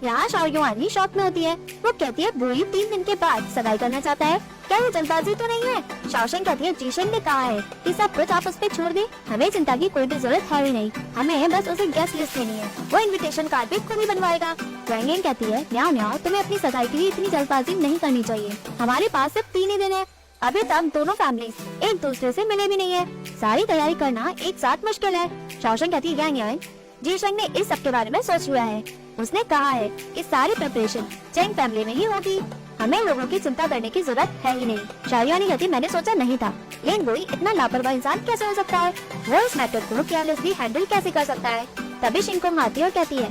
यहाँ शाओयुआनी शौक में होती है। वो कहती है वही 3 दिन के बाद सगाई करना चाहता है। क्या ये जल्दबाजी तो नहीं है? शाओशेंग कहती है जीशेंग ने कहा है कि सब कुछ आप उस पे छोड़ दें, हमें चिंता की कोई भी जरूरत है ही नहीं, हमें बस उसे गेस्ट लिस्ट देनी है, वो इनविटेशन कार्ड भी खुद ही बनवाएगा। वैंगेंग कहती है न्याओ न्याओ, तुम्हें अपनी सगाई के लिए इतनी जल्दबाजी नहीं करनी चाहिए, हमारे पास सिर्फ 3 ही दिन है, अभी तक दोनों फैमिलीज एक दूसरे से मिले भी नहीं है, सारी तैयारी करना एक साथ मुश्किल है। शाओशेंग कहती है यांग यांग, जीशेंग ने इस सब के बारे में सोच लिया है, उसने कहा है कि सारी प्रिपरेशन चेंग फैमिली में ही होगी, हमें लोगों की चिंता करने की जरूरत है ही नहीं। शाओयुआनी कहती मैंने सोचा नहीं था, लेकिन वही इतना लापरवाह इंसान कैसे हो सकता है, वो इस मैटर को केयरलेसली हैंडल कैसे कर सकता है। तभी शिंगकोंग आती है और कहती है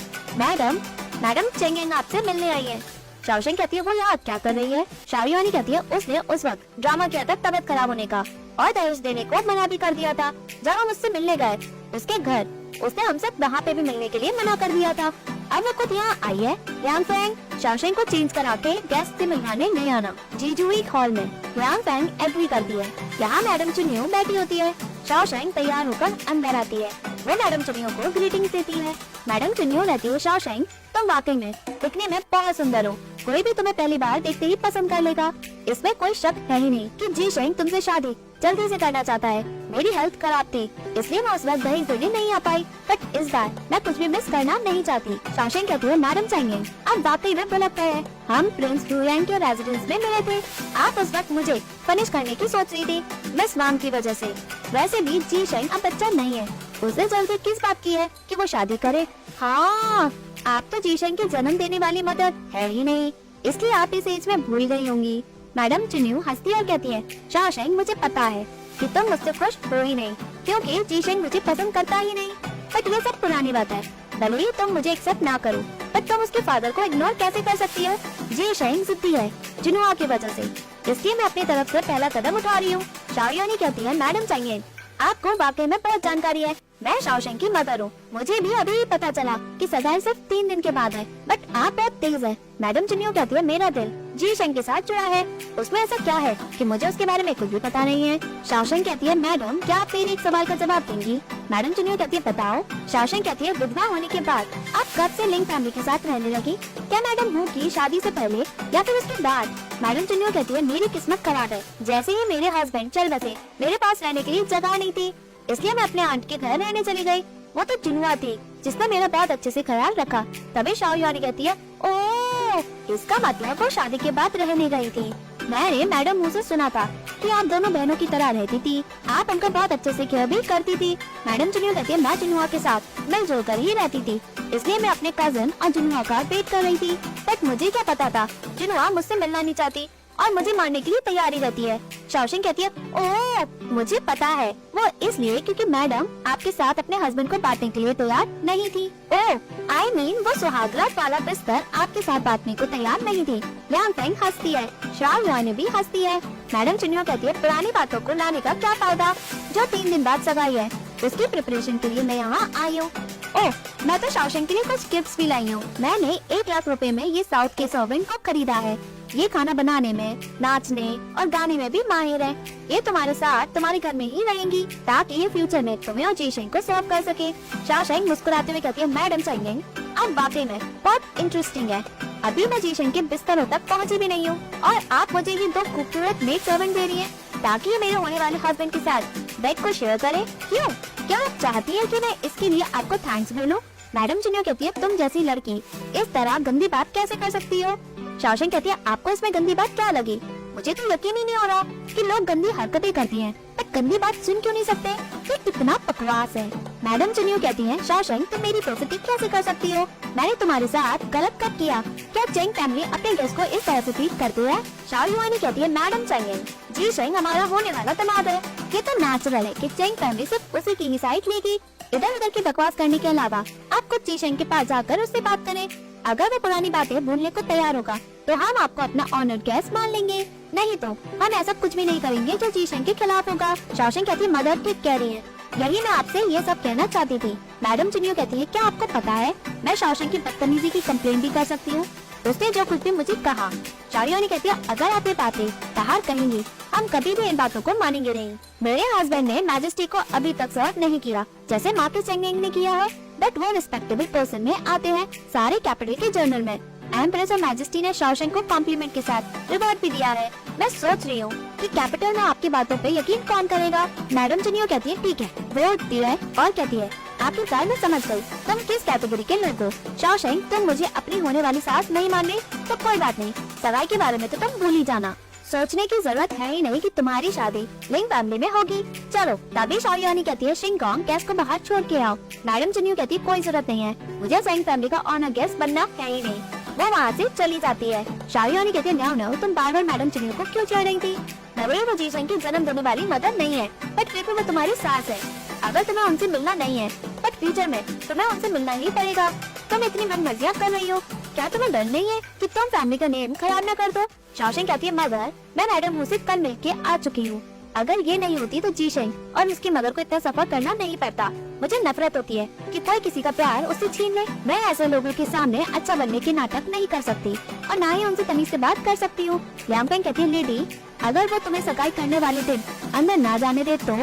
मैडम चेंग यांग आपसे मिलने आई है। शाओशेंग कहती है वो यहाँ क्या कर रही है? शाओयुआनी कहती है उसने उस वक्त ड्रामा किया था तबियत खराब होने का और दहेज देने को मना भी कर दिया था। जब हम उससे मिलने गए उसके घर, उसने हमसे वहाँ पे भी मिलने के लिए मना कर दिया था। अब वो खुद यहाँ आई है। यांग फैंग शाओशेंग को चेंज करा के गेस्ट से मिलवाने नहीं आना। जीजुई हॉल में यांग फैंग एग्री करती है। यहाँ मैडम चुनियो बैठी होती है। शाओशेंग तैयार होकर अंदर आती है। वो मैडम चुनियो को ग्रीटिंग्स देती है। मैडम चुनियो कहती है शाओशेंग तुम वाकई में दिखने में बहुत सुंदर हो, कोई भी तुम्हें पहली बार देखते ही पसंद कर लेगा, इसमें कोई शक है ही नहीं कि जीशेंग तुमसे शादी जल्दी से करना चाहता है। मेरी हेल्थ खराब थी इसलिए मैं उस वक्त दहेज देने नहीं आ पाई, बट इस बार मैं कुछ भी मिस करना नहीं चाहती। शाओशेंग कहती है मैडम चाहिए, अब वाकई में बुरा लगता है, हम प्रिंस हुयांग के रेजिडेंस में मिले थे, आप उस वक्त मुझे पनिश करने की सोच रही थी मिस वांग की वजह से। वैसे भी जीशेंग अब बच्चा नहीं है, उसने जल्दी किस बात की है कि वो शादी करे? हाँ, आप तो जीशेंग के जन्म देने वाली मदर है ही नहीं, इसलिए आप इस एज में भूल गई होंगी। मैडम चुनियो हंसती और कहती है शाओशेंग मुझे पता है कि तुम मुझसे खुश हो ही नहीं, क्योंकि जीशेंग मुझे पसंद करता ही नहीं, बट ये सब पुरानी बात है, भले ही तुम मुझे एक्सेप्ट ना करो, बट तुम उसके फादर को इग्नोर कैसे कर सकती हो? जीशेंग जिद्दी है जुनुआ की वजह से, इसलिए मैं अपनी तरफ से पहला कदम उठा रही हूँ। शाओयुआनी कहती है मैडम चाहिए, आपको वाकई में बहुत जानकारी है, मैं शाओशेंग की मदर हूँ, मुझे भी अभी पता चला कि सगाई सिर्फ 3 दिन के बाद है, बट आप बहुत तेज है। मैडम चुनियो कहती है मेरा दिल जीशेंग के साथ जुड़ा है, उसमें ऐसा क्या है कि मुझे उसके बारे में कुछ भी पता नहीं है। शाओशेंग कहती है मैडम क्या आप मेरे एक सवाल का जवाब देंगी? मैडम चुनियो कहती है बताओ। शाओशेंग कहती है विधवा होने के बाद आप कब से लिंग फैमिली के साथ रहने लगी? क्या मैडम हूँ की शादी से पहले या फिर उसके बाद? मैडम चुनियो कहती है मेरी किस्मत खराब है, जैसे ही मेरे हस्बैंड चल बसे मेरे पास रहने के लिए जगह नहीं थी, इसलिए मैं अपने आंट के घर रहने चली गई, वो तो जुनुआ थी जिसने मेरा बहुत अच्छे से ख्याल रखा। तभी शाओयुआनी कहती है ओह, इसका मतलब वो शादी के बाद रहने गई थी। मैंने मैडम मुँह से सुना था कि आप दोनों बहनों की तरह रहती थी, आप उनका बहुत अच्छे से केयर भी करती थी। मैडम चुनियो कहती है मैं जुनुआ के साथ मिलजुल कर ही रहती थी, इसलिए मैं अपने कजन और जुनुआ का वेट कर रही थी, बट मुझे क्या पता था जुनुआ मुझसे मिलना नहीं चाहती और मुझे मारने के लिए तैयारी रहती है। शाओशेंग कहती है ओह, मुझे पता है, वो इसलिए क्योंकि मैडम आपके साथ अपने हस्बैंड को बांटने के लिए तैयार नहीं थी। ओह, आई मीन वो सुहागरात वाला बिस्तर आपके साथ बांटने को तैयार नहीं थी। यांग फैंग हंसती है, शाओयुआनी भी हंसती है। मैडम चुनियो कहती है पुरानी बातों को लाने का क्या फायदा, जो 3 दिन बाद सगाई है उसकी प्रिपरेशन के लिए मैं यहाँ आई हूँ। ओह, मैं तो शाओशेंग के लिए कुछ गिफ्ट्स भी लाई हूँ, मैंने 1 लाख रुपए में ये साउथ के सर्वेंट को खरीदा है, ये खाना बनाने में, नाचने और गाने में भी माहिर है, ये तुम्हारे साथ तुम्हारे घर में ही रहेंगी ताकि ये फ्यूचर में तुम्हें और जीशेंग को सर्व कर सके। शाओशेंग मुस्कुराते हुए कहती है मैडम चाहिए, अब वाकई में बहुत इंटरेस्टिंग है, अभी मैं जीशेंग के बिस्तरों तक पहुँची भी नहीं हूँ और आप मुझे ये 2 खूबसूरत मेड सर्वेंट दे रही है ताकि ये मेरे होने वाले हस्बैंड के साथ बेड को शेयर करे। क्यों, क्या आप चाहती है कि मैं इसके लिए आपको थैंक्स बोलूं? मैडम चुनियो कहती है तुम जैसी लड़की इस तरह गंदी बात कैसे कर सकती हो? शाओशेंग कहती है आपको इसमें गंदी बात क्या लगी? मुझे तो यकीन ही नहीं हो रहा कि लोग गंदी हरकतें करती हैं, पर गंदी बात सुन क्यों नहीं सकते? ये कितना बकवास है। मैडम चुनियो कहती है शाओशेंग तुम मेरी बेइज्जती कैसे कर सकती हो? मैंने तुम्हारे साथ गलत कब किया? क्या चेंग फैमिली अपने गेस्ट को इस तरह से ट्रीट करती है? शाओयुआनी कहती है मैडम चाहिए, जीशेंग हमारा होने वाला दामाद है, ये तो नेचुरल है कि चेंग फैमिली सिर्फ उसी की ही साइड लेगी, इधर उधर की बकवास करने के अलावा आप खुद जीशेंग के पास जाकर उससे बात करें, अगर वो पुरानी बातें भूलने को तैयार होगा तो हम आपको अपना ऑनर्ड गेस्ट मान लेंगे, नहीं तो हम ऐसा कुछ भी नहीं करेंगे जो जीशेंग के खिलाफ होगा। शाओशेंग कहती है मदर ठीक कह रही है, यही मैं आपसे ये सब कहना चाहती थी। मैडम चुनियो कहती है क्या आपको पता है मैं शाओशेंग की बदतमीजी की कंप्लेंट भी कर सकती हूँ, उसने जो कुछ भी मुझे कहा। शाओयुआनी कहती है अगर आप ये बातें बाहर कहेंगी हम कभी भी इन बातों को मानेंगे नहीं। मेरे हस्बैंड ने मैजेस्टी को अभी तक सर्व नहीं किया जैसे मार्केट चेंग ने किया है, बट वो रिस्पेक्टेबल पर्सन में आते हैं सारे कैपिटल के जर्नल में। एम्प्रेस और मैजेस्टी ने शॉशैंक को कॉम्प्लीमेंट के साथ रिवॉर्ड भी दिया है। मैं सोच रही हूँ कि कैपिटल में आपकी बातों पे यकीन कौन करेगा। मैडम जिनियो कहती है ठीक है, वो उठती है और कहती है आपकी कार में समझ गई, तुम किस कैटेगरी के लोग हो। शॉशैंक, तुम मुझे अपनी होने वाली सास नहीं मान रही तो कोई बात नहीं, सगाई के बारे में तो तुम भूल ही जाना। सोचने की जरूरत है ही नहीं कि तुम्हारी शादी लिंग फैमिली में होगी। चलो, तभी शाओयानी कहती है शिंगोंग गैस को बाहर छोड़ के आओ। मैडम जिनियो कहती है कोई जरूरत नहीं है, मुझे सेंग फैमिली का ऑनर गेस्ट बनना है ही नहीं। वो वहाँ से चली जाती है। शाओयानी कहती है न्याओ तुम बार बार मैडम जिनियो को क्यों चिढ़ रही थी। नवरे वो जीसेंग की जन्म देने वाली मदर नहीं है, बट फिर भी वो तुम्हारी सास है। अगर तुम्हें उनसे मिलना नहीं है बट फ्यूचर में तुम्हें उनसे मिलना ही पड़ेगा। तुम इतनी मनमर्जियाँ कर रही हो, क्या तुम्हें डर नहीं है कि तुम फैमिली का नेम खराब न कर दो। शॉशैंक कहती है मगर मैं मैडम हूँ से कल मिलके आ चुकी हूँ, अगर ये नहीं होती तो जीशेंग और उसकी मदर को इतना सफर करना नहीं पड़ता। मुझे नफरत होती है कि कोई किसी का प्यार उससे छीन ले। मैं ऐसे लोगों के सामने अच्छा बनने के नाटक नहीं कर सकती और ना ही उनसे तमीज से बात कर सकती हूँ। लियांगपेंग कहती है लेडी, अगर वो तुम्हें सगाई करने वाले दिन अंदर ना जाने दे तो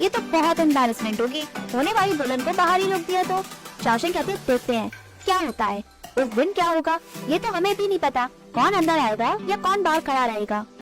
ये तो बहुत एम्बैरेसमेंट होगी। होने वाली दुल्हन को बाहर ही रोक दिया तो। शॉशैंक कहती है देखते हैं क्या होता है, उस दिन क्या होगा ये तो हमें भी नहीं पता, कौन अंदर आएगा या कौन बाहर खड़ा रहेगा।